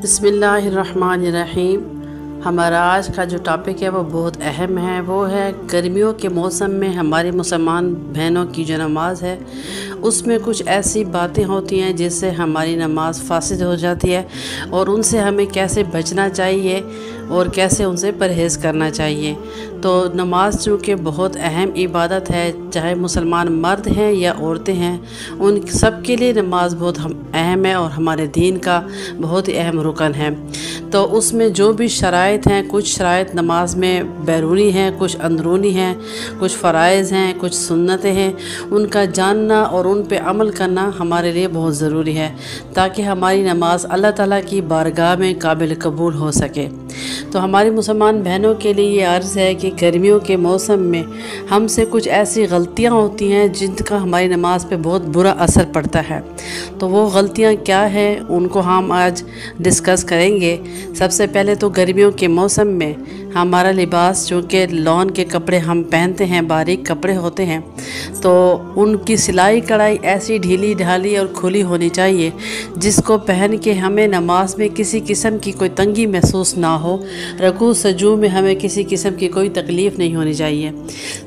बिस्मिल्लाहिर्रहमानिर्रहीम। हमारा आज का जो टॉपिक है वो बहुत अहम है। वो है गर्मियों के मौसम में हमारी मुसलमान बहनों की जो नमाज है उसमें कुछ ऐसी बातें होती हैं जिससे हमारी नमाज फासिद हो जाती है और उनसे हमें कैसे बचना चाहिए और कैसे उनसे परहेज़ करना चाहिए। तो नमाज चूँकि बहुत अहम इबादत है, चाहे मुसलमान मर्द हैं या औरतें हैं, उन सब के लिए नमाज बहुत अहम है और हमारे दीन का बहुत ही अहम रुकन है। तो उसमें जो भी शराइत हैं, कुछ शराइत नमाज में बैरूनी हैं, कुछ अंदरूनी हैं, कुछ फ़राइज़ हैं, कुछ सुन्नतें हैं, उनका जानना और उन पे अमल करना हमारे लिए बहुत ज़रूरी है ताकि हमारी नमाज अल्लाह ताला की बारगाह में काबिल कबूल हो सके। तो हमारी मुसलमान बहनों के लिए ये अर्ज़ है कि गर्मियों के मौसम में हमसे कुछ ऐसी गलतियां होती हैं जिनका हमारी नमाज पे बहुत बुरा असर पड़ता है। तो वो गलतियां क्या हैं उनको हम आज डिस्कस करेंगे। सबसे पहले तो गर्मियों के मौसम में हमारा लिबास, चूँकि लॉन के कपड़े हम पहनते हैं, बारीक कपड़े होते हैं, तो उनकी सिलाई कढ़ाई ऐसी ढीली ढाली और खुली होनी चाहिए जिसको पहन के हमें नमाज में किसी किस्म की कोई तंगी महसूस ना हो। रकू सजू में हमें किसी किस्म की कोई तकलीफ़ नहीं होनी चाहिए।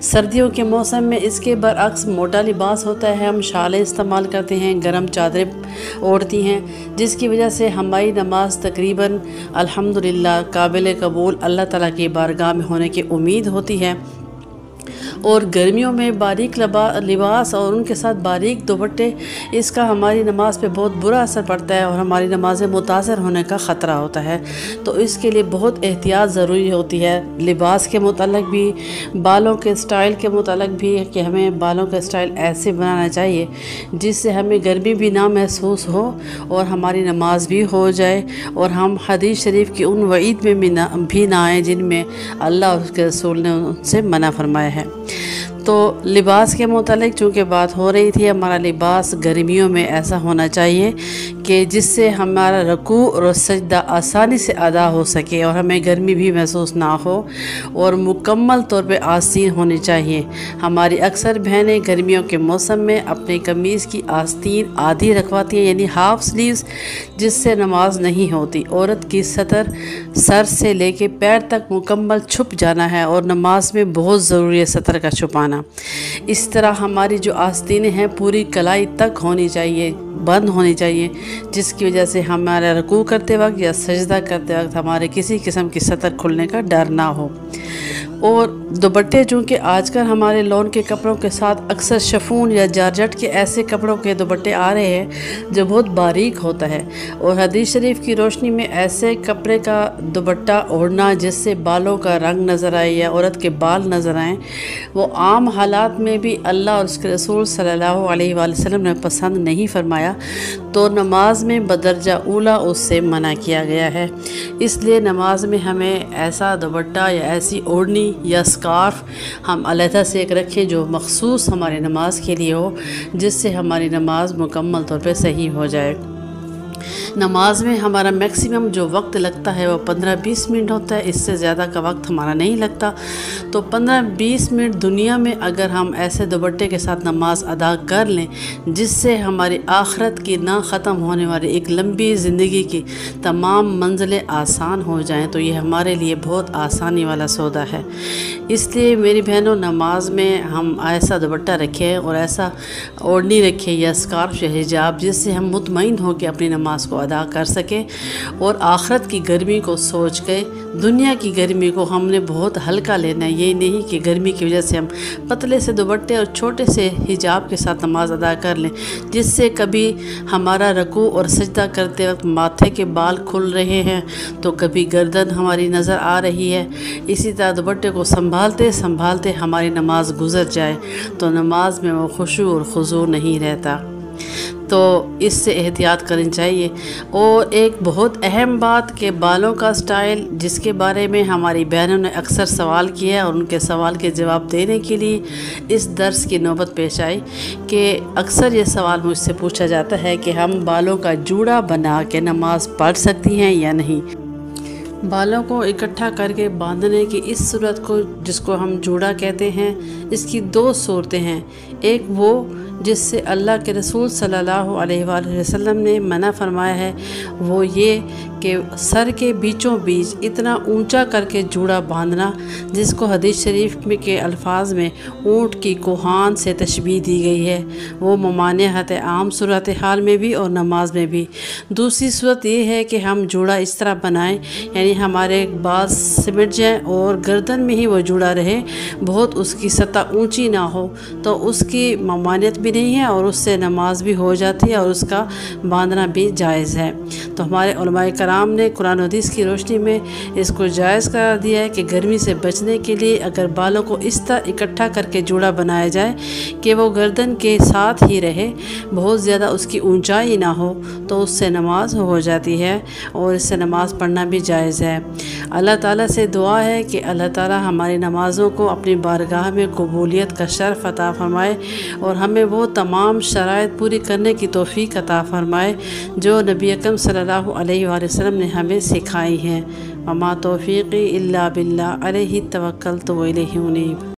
सर्दियों के मौसम में इसके बरअक्स मोटा लिबास होता है, हम शालें इस्तेमाल करते हैं, गर्म चादरें ओढ़ती हैं, जिसकी वजह से हमारी नमाज तकरीबन अल्हम्दुलिल्लाह काबिल कबूल अल्लाह ताला की बारगाह में होने की उम्मीद होती है। और गर्मियों में बारीक लिबास और उनके साथ बारीक दुपट्टे, इसका हमारी नमाज पे बहुत बुरा असर पड़ता है और हमारी नमाज़ें मुतासर होने का ख़तरा होता है। तो इसके लिए बहुत एहतियात ज़रूरी होती है, लिबास के मुताल्लिक़ भी, बालों के स्टाइल के मुताल्लिक़ भी, कि हमें बालों का स्टाइल ऐसे बनाना चाहिए जिससे हमें गर्मी भी ना महसूस हो और हमारी नमाज भी हो जाए और हम हदीस शरीफ की उन वईद में भी ना आए जिनमें अल्लाह और उसके रसूल ने उनसे मना फरमाया है। तो लिबास के मुतालिक चूँकि बात हो रही थी, हमारा लिबास गर्मियों में ऐसा होना चाहिए कि जिससे हमारा रकू और सजदा आसानी से अदा हो सके और हमें गर्मी भी महसूस ना हो और मुकम्मल तौर पे आस्तीन होनी चाहिए। हमारी अक्सर बहनें गर्मियों के मौसम में अपनी कमीज़ की आस्तीन आधी रखवाती हैं, यानी हाफ़ स्लीव्स, जिससे नमाज नहीं होती। औरत की सतर सर से लेके पैर तक मुकम्मल छुप जाना है और नमाज में बहुत ज़रूरी है सतर का छुपाना। इस तरह हमारी जो आस्तीनें हैं पूरी कलाई तक होनी चाहिए, बंद होनी चाहिए, जिसकी वजह से हमारा रुकू करते वक्त या सजदा करते वक्त हमारे किसी किस्म की सतर खुलने का डर ना हो। और दुपट्टे, चूँकि आजकल हमारे लॉन के कपड़ों के साथ अक्सर शफून या जारजट के ऐसे कपड़ों के दुपट्टे आ रहे हैं जो बहुत बारीक होता है, और हदीस शरीफ की रोशनी में ऐसे कपड़े का दुपट्टा ओढ़ना जिससे बालों का रंग नज़र आए या औरत के बाल नज़र आएँ, वो आम हालात में भी अल्लाह और उसके रसूल सल्लल्लाहु अलैहि वसल्लम ने पसंद नहीं फरमाया। तो नमाज में बदरजा ऊला उससे मना किया गया है। इसलिए नमाज में हमें ऐसा दुपट्टा या ऐसी ओढ़नी या स्कार्फ हम अलहदा से एक रखें जो मखसूस हमारी नमाज के लिए हो, जिससे हमारी नमाज मुकम्मल तौर पे सही हो जाए। नमाज में हमारा मैक्सिमम जो वक्त लगता है वो 15-20 मिनट होता है, इससे ज़्यादा का वक्त हमारा नहीं लगता। तो 15-20 मिनट दुनिया में अगर हम ऐसे दुपट्टे के साथ नमाज अदा कर लें जिससे हमारी आखिरत की ना ख़त्म होने वाली एक लंबी ज़िंदगी की तमाम मंजिलें आसान हो जाएं, तो ये हमारे लिए बहुत आसानी वाला सौदा है। इसलिए मेरी बहनों, नमाज में हम ऐसा दुपट्टा रखें और ऐसा ओढ़नी रखें या स्कार्फ या हिजाब जिससे हम मुतमईन हो के अपनी नमाज को अदा कर सकें और आखिरत की गर्मी को सोच के दुनिया की गर्मी को हमने बहुत हल्का लेना है। ये नहीं कि गर्मी की वजह से हम पतले से दुपट्टे और छोटे से हिजाब के साथ नमाज अदा कर लें, जिससे कभी हमारा रकू और सजदा करते वक्त माथे के बाल खुल रहे हैं तो कभी गर्दन हमारी नज़र आ रही है। इसी तरह दुपट्टे को संभालते संभालते हमारी नमाज गुजर जाए तो नमाज में वो खुशू और खुजू नहीं रहता। तो इससे एहतियात करनी चाहिए। और एक बहुत अहम बात कि बालों का स्टाइल, जिसके बारे में हमारी बहनों ने अक्सर सवाल किया और उनके सवाल के जवाब देने के लिए इस दर्स की नौबत पेश आई कि अक्सर ये सवाल मुझसे पूछा जाता है कि हम बालों का जूड़ा बना के नमाज पढ़ सकती हैं या नहीं। बालों को इकट्ठा करके बांधने की इस सूरत को, जिसको हम जूड़ा कहते हैं, इसकी दो सूरतें हैं। एक वो جس سے اللہ کے رسول صلی اللہ علیہ وآلہ وسلم نے منع فرمایا ہے وہ یہ کہ سر کے بیچوں بیچ اتنا اونچا کر کے جوڑا باندھنا، جس کو حدیث شریف میں کے الفاظ میں اونٹ کی کوہان سے تشبیہ دی گئی ہے، وہ ممانعت عام صورتحال میں بھی اور نماز میں بھی۔ دوسری صورت یہ ہے کہ ہم جوڑا اس طرح بنائیں یعنی ہمارے بال سمٹ جائیں اور گردن میں ہی وہ جوڑا رہے، بہت اس کی سطح اونچی نہ ہو، تو اس کی ممانعت بھی نہیں ہے اور اس سے نماز بھی ہو جاتی ہے اور اس کا باندھنا بھی جائز ہے۔ تو ہمارے علماء کرام نے قرآن و حدیث کی روشنی میں اس کو جائز قرار دیا ہے کہ گرمی سے بچنے کے لیے اگر بالوں کو اس طرح اکٹھا کر کے جوڑا بنایا جائے کہ وہ گردن کے ساتھ ہی رہے، بہت زیادہ اس کی اونچائی نہ ہو، تو اس سے نماز ہو جاتی ہے اور اس سے نماز پڑھنا بھی جائز ہے۔ اللہ تعالیٰ سے دعا ہے کہ اللہ تعالیٰ ہماری نمازوں کو اپنی بارگاہ میں قبولیت کا شرف عطا فرمائے اور ہمیں وہ تمام شرائط پوری کرنے کی توفیق عطا فرمائے جو نبی اکرم صلی اللہ علیہ وآلہ وسلم نے ہمیں سکھائی ہیں۔ وما توفیقی الا باللہ علیہ توکلت و الیہ انیب۔